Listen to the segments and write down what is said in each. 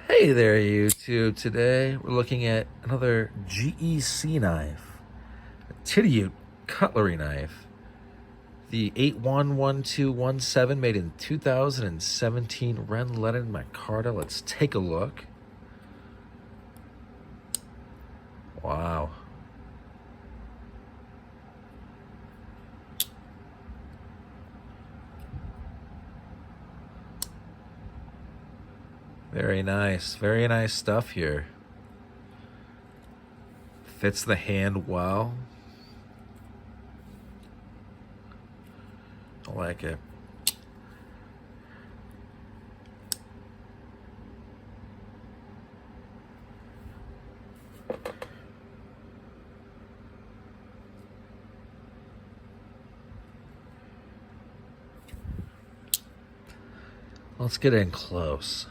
Hey there, YouTube. Today we're looking at another GEC knife, a Titty cutlery knife. The 811217 made in 2017 Lenin Micarta. Let's take a look. Wow. Very nice stuff here. Fits the hand well. I like it. Let's get in close.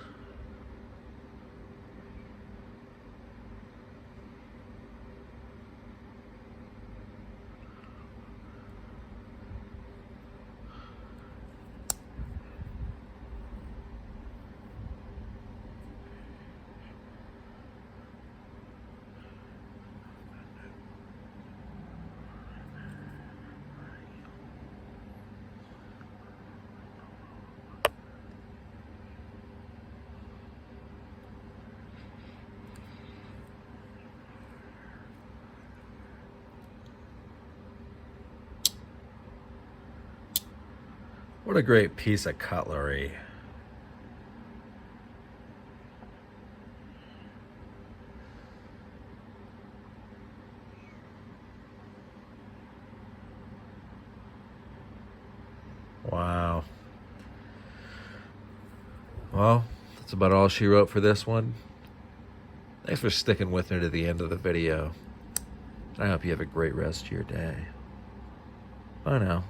What a great piece of cutlery. Wow. Well, that's about all she wrote for this one. Thanks for sticking with her to the end of the video. I hope you have a great rest of your day. Bye now.